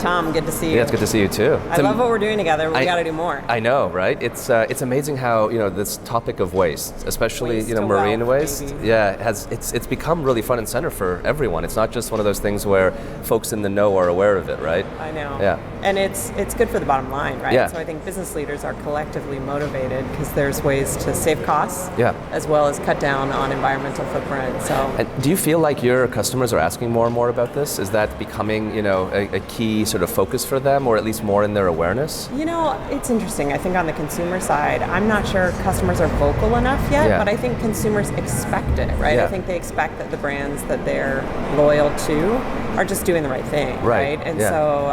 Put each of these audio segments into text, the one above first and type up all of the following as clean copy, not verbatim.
Tom, good to see you. Yeah, it's good to see you too. I love what we're doing together, but we got to do more. I know, right? It's amazing how, this topic of waste, especially Waste to marine wealth, waste, baby. it's become really front and center for everyone. It's not just one of those things where folks in the know are aware of it, right? I know. Yeah. And it's good for the bottom line, right? Yeah. So I think business leaders are collectively motivated because there's ways to save costs, Yeah. as well as cut down on environmental footprint. So. And do you feel like your customers are asking more and more about this? Is that becoming, a key sort of focus for them, or at least more in their awareness? It's interesting. I think on the consumer side, I'm not sure customers are vocal enough yet, but I think consumers expect it, right? Yeah. I think they expect that the brands that they're loyal to are just doing the right thing, right? And so,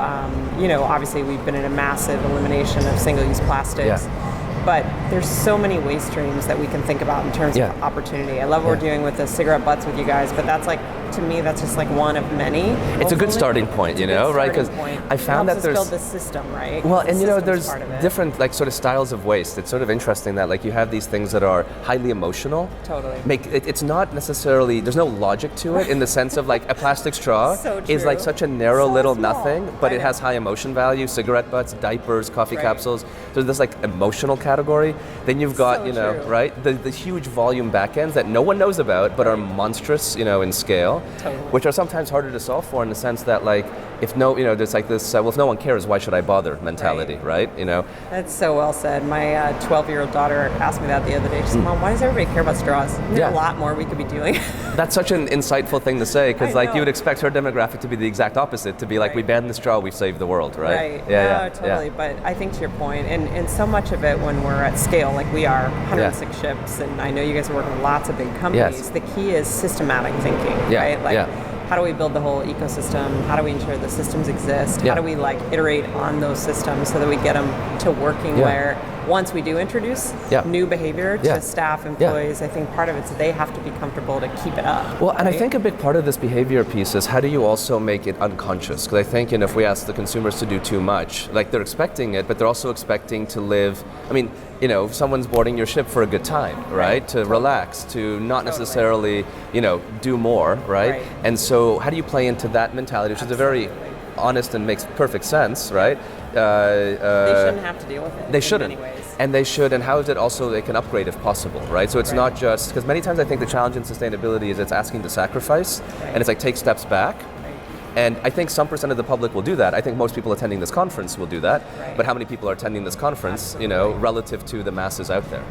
obviously we've been in a massive elimination of single-use plastics. Yeah. But there's so many waste streams that we can think about in terms of opportunity. I love what we're doing with the cigarette butts with you guys, but that's to me, that's just one of many. It's a good starting point, right? Because I found that there's build the system, right? Well, and there's different sort of styles of waste. It's sort of interesting that you have these things that are highly emotional. Totally. It's not necessarily, there's no logic to it in the sense of a plastic straw is such a narrow little small. nothing, but it has high emotion value. Cigarette butts, diapers, coffee capsules. So there's this emotional category. Then you've got, true. right, the huge volume backends that no one knows about but are monstrous, in scale. Totally. Which are sometimes harder to solve for in the sense that if no, there's this, if no one cares, why should I bother mentality, right? That's so well said. My 12-year-old daughter asked me that the other day. She said, Mom, why does everybody care about straws? There's a lot more we could be doing. That's such an insightful thing to say, because you would expect her demographic to be the exact opposite, to be we banned the straw, we saved the world, right? Right. Yeah, totally. Yeah. But I think to your point, and so much of it when we're at scale, like we are, 106 ships, and I know you guys are working with lots of big companies, the key is systematic thinking, right? How do we build the whole ecosystem? How do we ensure the systems exist? How do we iterate on those systems so that we get them to working where once we do introduce new behavior to staff, employees, I think part of it's they have to be comfortable to keep it up. Well, and I think a big part of this behavior piece is how do you also make it unconscious? Because I think if we ask the consumers to do too much, they're expecting it, but they're also expecting to live, if someone's boarding your ship for a good time, right? To relax, to not necessarily, do more, right? And so how do you play into that mentality, which is a very honest and makes perfect sense, right? They shouldn't have to deal with it. They shouldn't. In many ways. And they should, and how is it also they can upgrade if possible, right? So it's not just, because many times I think the challenge in sustainability is it's asking to sacrifice, and it's take steps back. And I think some percent of the public will do that. I think most people attending this conference will do that. But how many people are attending this conference, relative to the masses out there?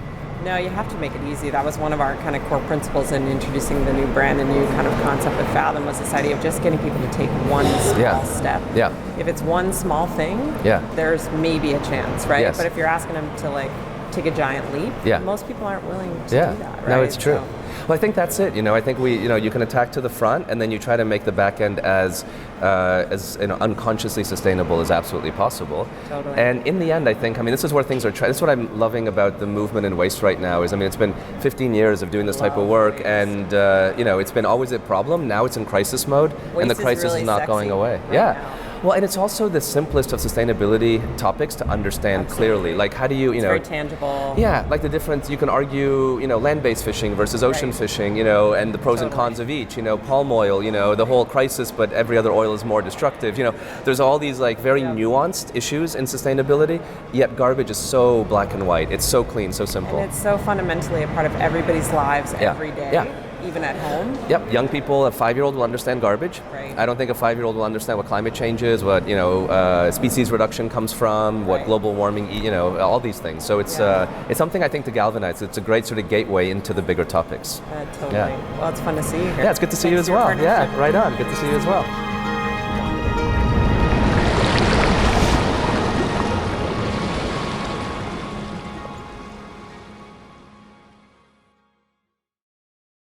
No, you have to make it easy. That was one of our kind of core principles in introducing the new brand, the new kind of concept of Fathom, was this idea of just getting people to take one small step. Yeah. If it's one small thing, there's maybe a chance, right? Yes. But if you're asking them to take a giant leap, most people aren't willing to do that, right? No, it's true. Well, I think that's it. I think you can attack to the front, and then you try to make the back end as unconsciously sustainable as absolutely possible. Totally. And in the end, I think, this is where things are. This is what I'm loving about the movement in waste right now. Is it's been 15 years of doing this type of work, and it's been always a problem. Now it's in crisis mode, and the crisis is not going away. Now. Well, and it's also the simplest of sustainability topics to understand clearly. How do you, it's very tangible. Yeah, the difference, you can argue, land-based fishing versus ocean fishing, and the pros and cons of each, palm oil, the whole crisis, but every other oil is more destructive. There's all these very nuanced issues in sustainability, yet garbage is so black and white. It's so clean, so simple. And it's so fundamentally a part of everybody's lives every day. Yeah. Even at home? Yep, young people, a 5-year-old will understand garbage. Right. I don't think a 5-year-old will understand what climate change is, what species reduction comes from, what global warming, all these things. So it's something I think to galvanize. It's a great sort of gateway into the bigger topics. Totally. Well, it's fun to see you here. Yeah, it's good to see you as well. Yeah, right on. Good to see you as well.